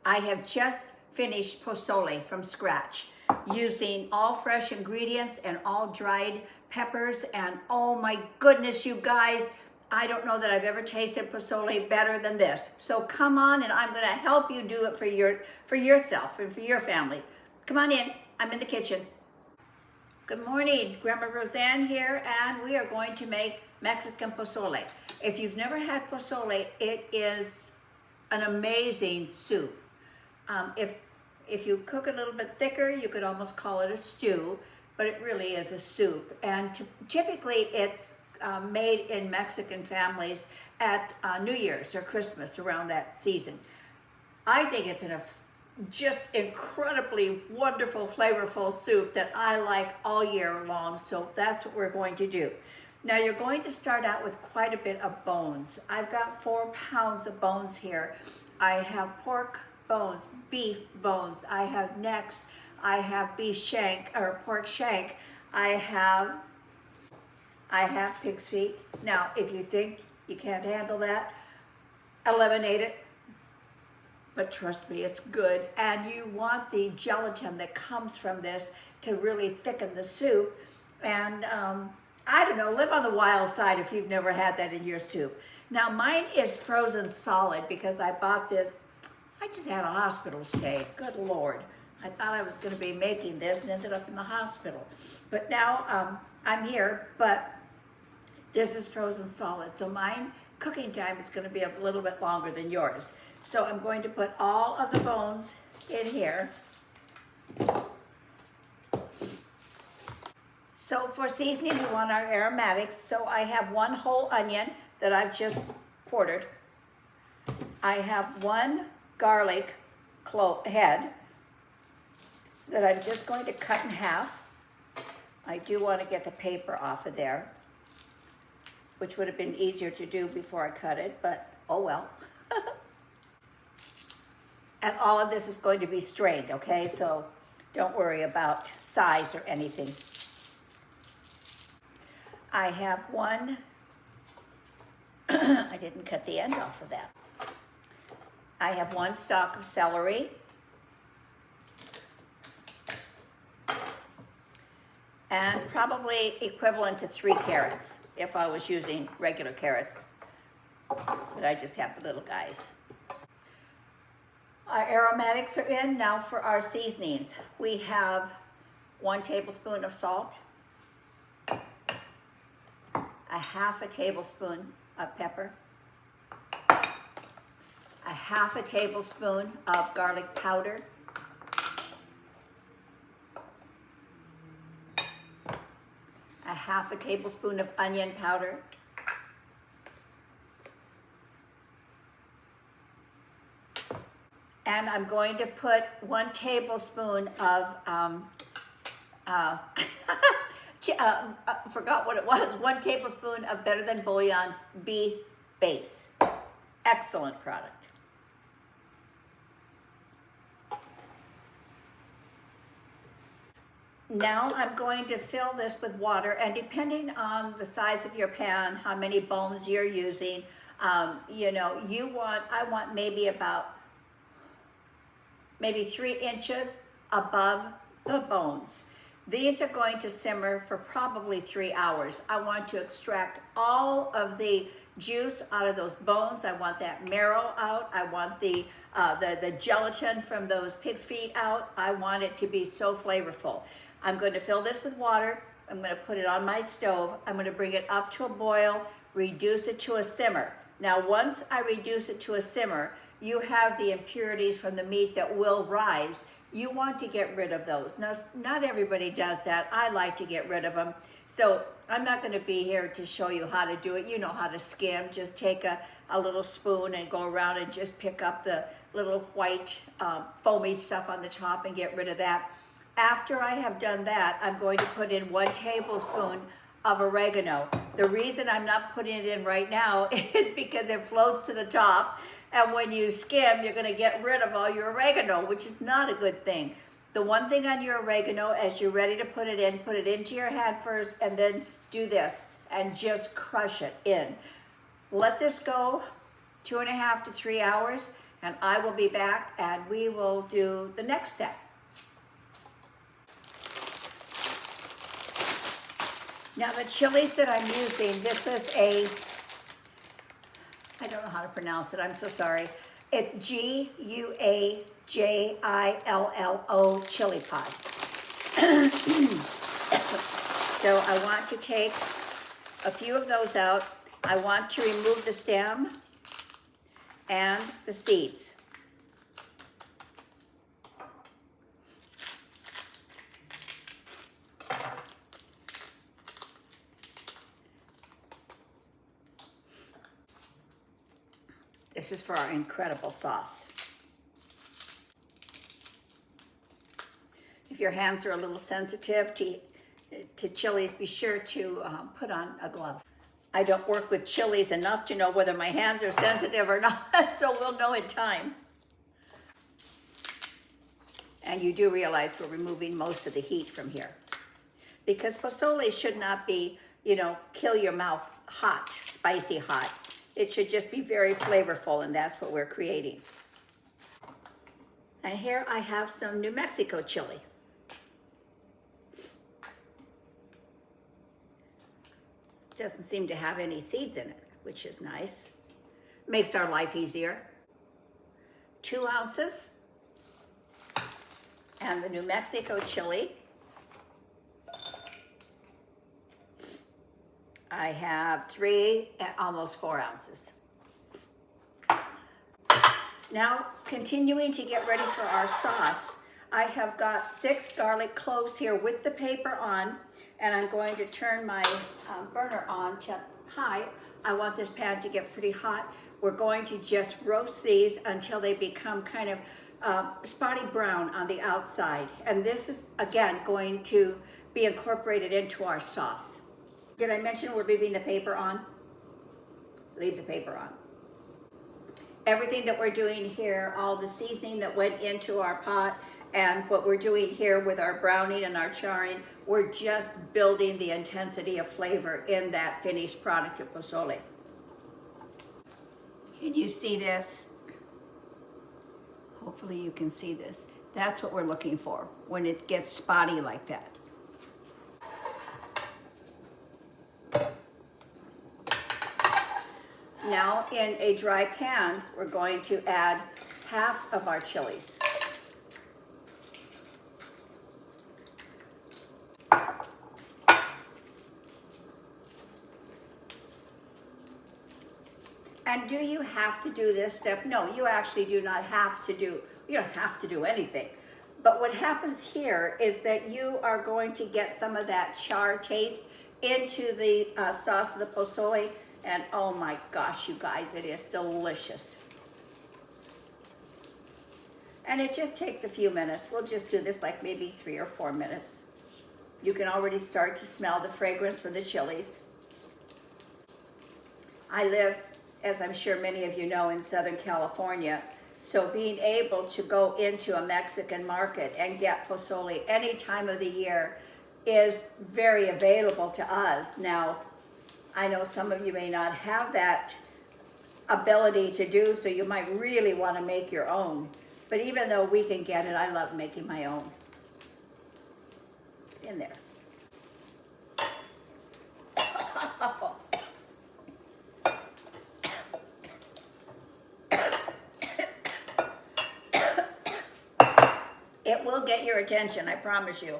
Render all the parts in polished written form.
I have just finished posole from scratch using all fresh ingredients and all dried peppers, and oh my goodness, you guys, I don't know that I've ever tasted posole better than this. So come on, and I'm gonna help you do it for yourself and for your family. Come on in, I'm in the kitchen. Good morning, Grandma Roseanne here, and we are going to make Mexican posole. If you've never had posole, it is an amazing soup. If you cook it a little bit thicker, you could almost call it a stew, but it really is a soup. And typically it's made in Mexican families at New Year's or Christmas, around that season. I think it's just incredibly wonderful, flavorful soup that I like all year long, so that's what we're going to do. Now you're going to start out with quite a bit of bones. I've got 4 pounds of bones here. I have pork bones, beef bones, I have necks, I have beef shank or pork shank, I have pig's feet. Now, if you think you can't handle that, eliminate it. But trust me, it's good. And you want the gelatin that comes from this to really thicken the soup. And I don't know, live on the wild side if you've never had that in your soup. Now mine is frozen solid because I bought this, I just had a hospital stay, good Lord. I thought I was gonna be making this and ended up in the hospital. But now I'm here, but this is frozen solid. So mine cooking time is gonna be a little bit longer than yours. So I'm going to put all of the bones in here. So for seasoning, we want our aromatics. So I have 1 whole onion that I've just quartered. I have 1 garlic head that I'm just going to cut in half. I do want to get the paper off of there, which would have been easier to do before I cut it, but oh well. And all of this is going to be strained, okay? So don't worry about size or anything. I have 1, I didn't cut the end off of that. I have 1 stalk of celery. And probably equivalent to 3 carrots if I was using regular carrots. But I just have the little guys. Our aromatics are in. Now for our seasonings. We have 1 tablespoon of salt, a half a tablespoon of pepper, a half a tablespoon of garlic powder, a half a tablespoon of onion powder, and I'm going to put 1 tablespoon of, forgot what it was, 1 tablespoon of Better Than Bouillon beef base. Excellent product. Now I'm going to fill this with water, and depending on the size of your pan, how many bones you're using, you know, I want maybe 3 inches above the bones. These are going to simmer for probably 3 hours. I want to extract all of the juice out of those bones. I want that marrow out. I want the gelatin from those pig's feet out. I want it to be so flavorful. I'm going to fill this with water. I'm going to put it on my stove. I'm going to bring it up to a boil, reduce it to a simmer. Now, once I reduce it to a simmer, you have the impurities from the meat that will rise. You want to get rid of those. Now, not everybody does that. I like to get rid of them. So I'm not going to be here to show you how to do it. You know how to skim. Just take a little spoon and go around and just pick up the little white foamy stuff on the top and get rid of that. After I have done that, I'm going to put in 1 tablespoon of oregano. The reason I'm not putting it in right now is because it floats to the top, and when you skim, you're gonna get rid of all your oregano, which is not a good thing. The one thing on your oregano, as you're ready to put it into your hand first, and then do this, and just crush it in. Let this go 2.5 to 3 hours. and I will be back and we will do the next step. Now the chilies that I'm using, this is I don't know how to pronounce it, I'm so sorry. It's Guajillo chili pod. So I want to take a few of those out. I want to remove the stem and the seeds. This is for our incredible sauce. If your hands are a little sensitive to chilies, be sure to put on a glove. I don't work with chilies enough to know whether my hands are sensitive or not, so we'll know in time. And you do realize we're removing most of the heat from here. Because posole should not be, kill your mouth hot, spicy hot. It should just be very flavorful, and that's what we're creating. And here I have some New Mexico chili. Doesn't seem to have any seeds in it, which is nice. Makes our life easier. 2 ounces. And the New Mexico chili. I have 3 and almost 4 ounces. Now, continuing to get ready for our sauce, I have got 6 garlic cloves here with the paper on, and I'm going to turn my burner on to high. I want this pan to get pretty hot. We're going to just roast these until they become kind of spotty brown on the outside. And this is, again, going to be incorporated into our sauce. Did I mention we're leaving the paper on? Leave the paper on. Everything that we're doing here, all the seasoning that went into our pot, and what we're doing here with our browning and our charring, we're just building the intensity of flavor in that finished product of posole. Can you see this? Hopefully you can see this. That's what we're looking for when it gets spotty like that. Now in a dry pan, we're going to add half of our chilies. And do you have to do this step? No, you actually do not have to do, you don't have to do anything. But what happens here is that you are going to get some of that char taste into the sauce of the posole, and oh my gosh, you guys, it is delicious. And it just takes a few minutes. We'll just do this like maybe 3 or 4 minutes. You can already start to smell the fragrance from the chilies. I live, as I'm sure many of you know, in Southern California. So being able to go into a Mexican market and get posole any time of the year is very available to us. Now, I know some of you may not have that ability to do, so you might really want to make your own. But even though we can get it, I love making my own. In there. It will get your attention, I promise you.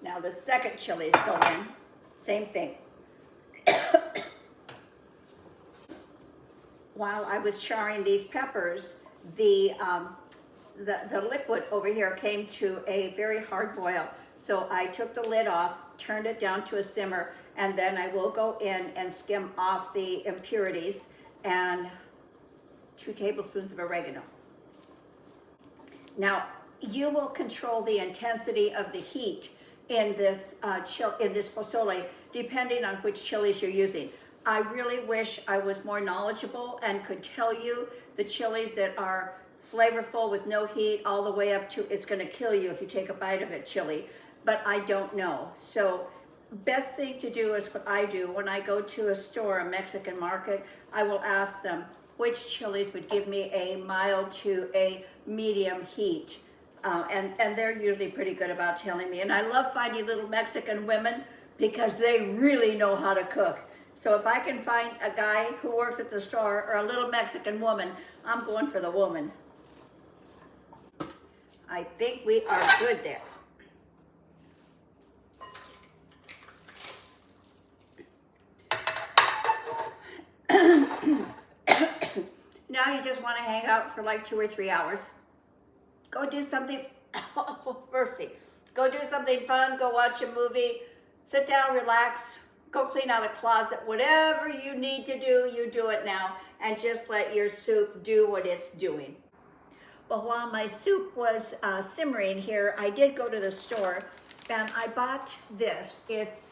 Now the second chilies go in, same thing. While I was charring these peppers, the liquid over here came to a very hard boil. So I took the lid off, turned it down to a simmer, and then I will go in and skim off the impurities and 2 tablespoons of oregano. Now, you will control the intensity of the heat in this posole depending on which chilies you're using. I really wish I was more knowledgeable and could tell you the chilies that are flavorful with no heat all the way up to it's going to kill you if you take a bite of it chili, but I don't know. So best thing to do is what I do. When I go to a store, a Mexican market, I will ask them which chilies would give me a mild to a medium heat. And they're usually pretty good about telling me. And I love finding little Mexican women because they really know how to cook. So if I can find a guy who works at the store or a little Mexican woman, I'm going for the woman. I think we are good there. Now you just want to hang out for like 2 or 3 hours. Go do something, oh, mercy. Go do something fun, go watch a movie, sit down, relax, go clean out a closet. Whatever you need to do, you do it now, and just let your soup do what it's doing. Well, while my soup was simmering here, I did go to the store and I bought this. It's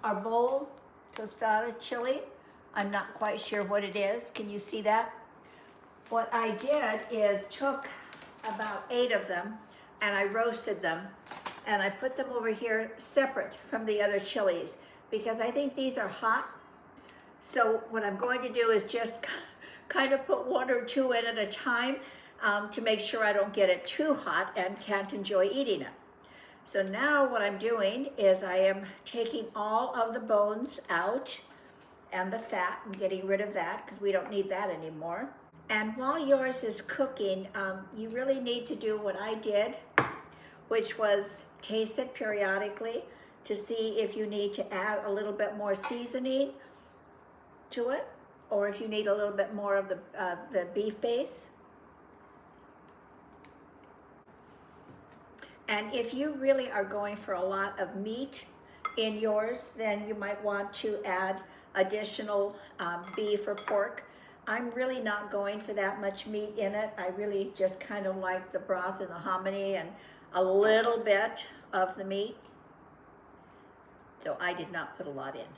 arbol tostada chili. I'm not quite sure what it is. Can you see that? What I did is took about 8 of them and I roasted them and I put them over here separate from the other chilies because I think these are hot. So what I'm going to do is just kind of put 1 or 2 in at a time to make sure I don't get it too hot and can't enjoy eating it. So now what I'm doing is I am taking all of the bones out and the fat and getting rid of that because we don't need that anymore. And while yours is cooking, you really need to do what I did, which was taste it periodically to see if you need to add a little bit more seasoning to it, or if you need a little bit more of the beef base. And if you really are going for a lot of meat in yours, then you might want to add additional beef or pork. I'm really not going for that much meat in it. I really just kind of like the broth and the hominy and a little bit of the meat. So I did not put a lot in.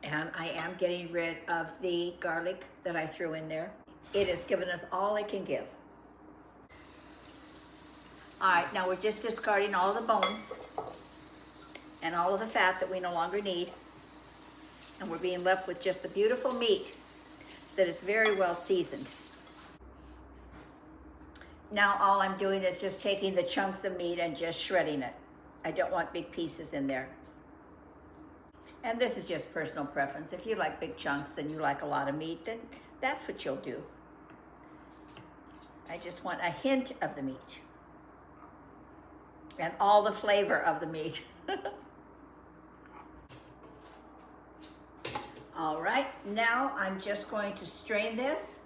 And I am getting rid of the garlic that I threw in there. It has given us all it can give. All right, now we're just discarding all the bones and all of the fat that we no longer need. And we're being left with just the beautiful meat that is very well seasoned. Now all I'm doing is just taking the chunks of meat and just shredding it. I don't want big pieces in there. And this is just personal preference. If you like big chunks and you like a lot of meat, then that's what you'll do. I just want a hint of the meat and all the flavor of the meat. All right, now I'm just going to strain this.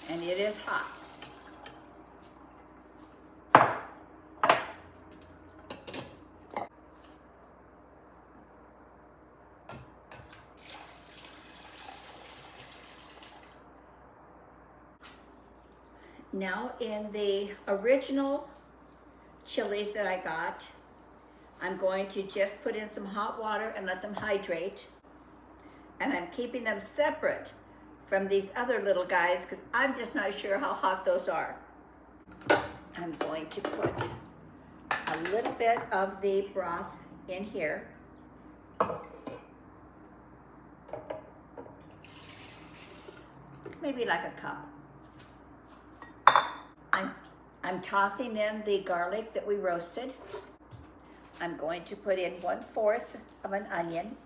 And it is hot. Now in the original chilies that I got, I'm going to just put in some hot water and let them hydrate. And I'm keeping them separate from these other little guys because I'm just not sure how hot those are. I'm going to put a little bit of the broth in here. Maybe like a cup. I'm tossing in the garlic that we roasted. I'm going to put in 1/4 of an onion.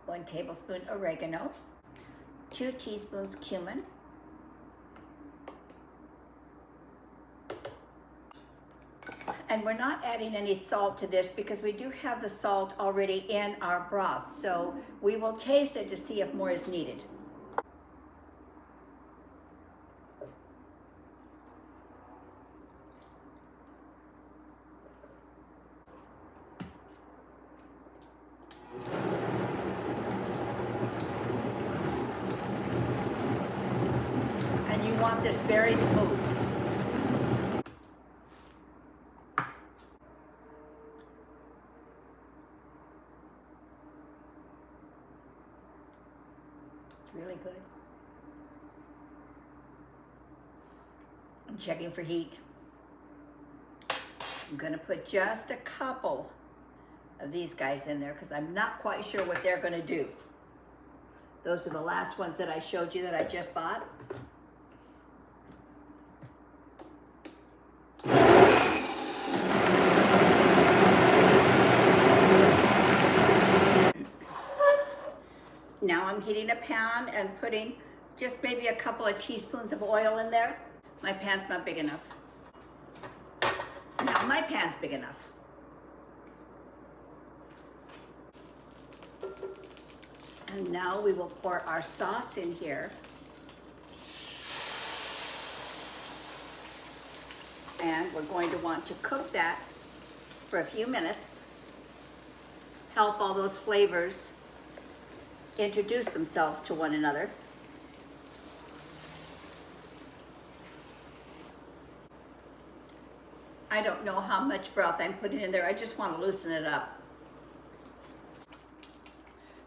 One tablespoon oregano, 2 teaspoons cumin, and we're not adding any salt to this because we do have the salt already in our broth, so we will taste it to see if more is needed. And you want this very smooth. really good. I'm checking for heat. I'm gonna put just a couple of these guys in there because I'm not quite sure what they're gonna do. Those are the last ones that I showed you that I just bought. Now I'm heating a pan and putting just maybe a couple of teaspoons of oil in there. My pan's not big enough. Now my pan's big enough. And now we will pour our sauce in here. And we're going to want to cook that for a few minutes. Help all those flavors introduce themselves to one another. I don't know how much broth I'm putting in there. I just want to loosen it up.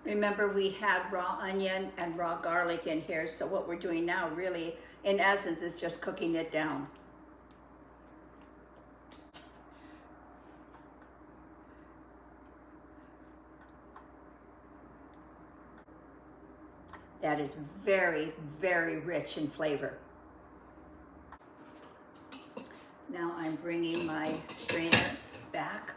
Remember, we had raw onion and raw garlic in here, so what we're doing now really, in essence, is just cooking it down. That is very, very rich in flavor. Now I'm bringing my strainer back.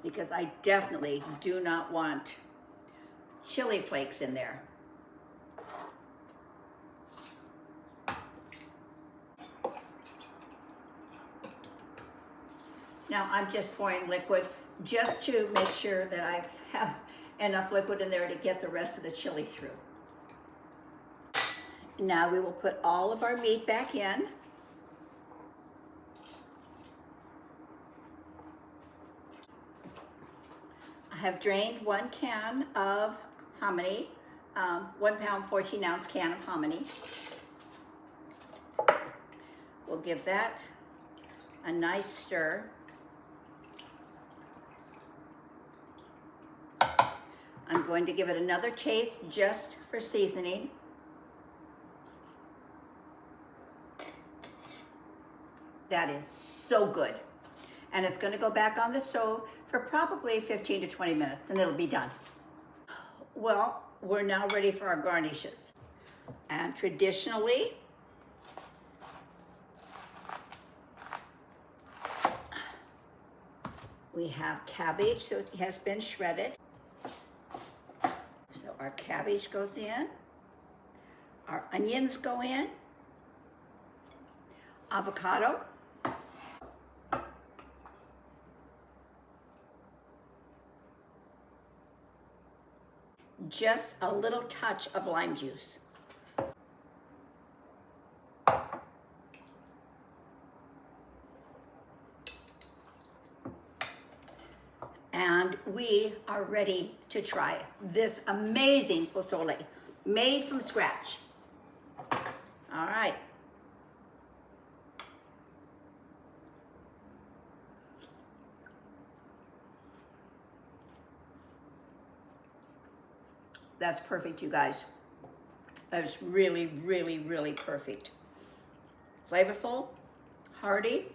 Because I definitely do not want chili flakes in there. Now I'm just pouring liquid just to make sure that I have enough liquid in there to get the rest of the chili through. Now we will put all of our meat back in. I have drained 1 can of hominy, 1 pound 14 ounce can of hominy. We'll give that a nice stir. I'm going to give it another taste just for seasoning. That is so good. And it's going to go back on the stove for probably 15 to 20 minutes and it'll be done. Well, we're now ready for our garnishes. And traditionally, we have cabbage, so it has been shredded. So our cabbage goes in, our onions go in, avocado, just a little touch of lime juice. And we are ready to try this amazing posole made from scratch. All right. That's perfect, you guys. That is really, really, really perfect. Flavorful, hearty.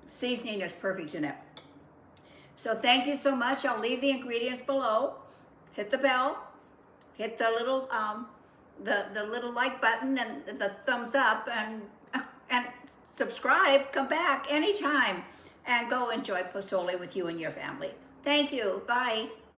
Seasoning is perfect in it. So thank you so much. I'll leave the ingredients below. Hit the bell. Hit the little the little like button and the thumbs up and subscribe. Come back anytime and go enjoy posole with you and your family. Thank you. Bye.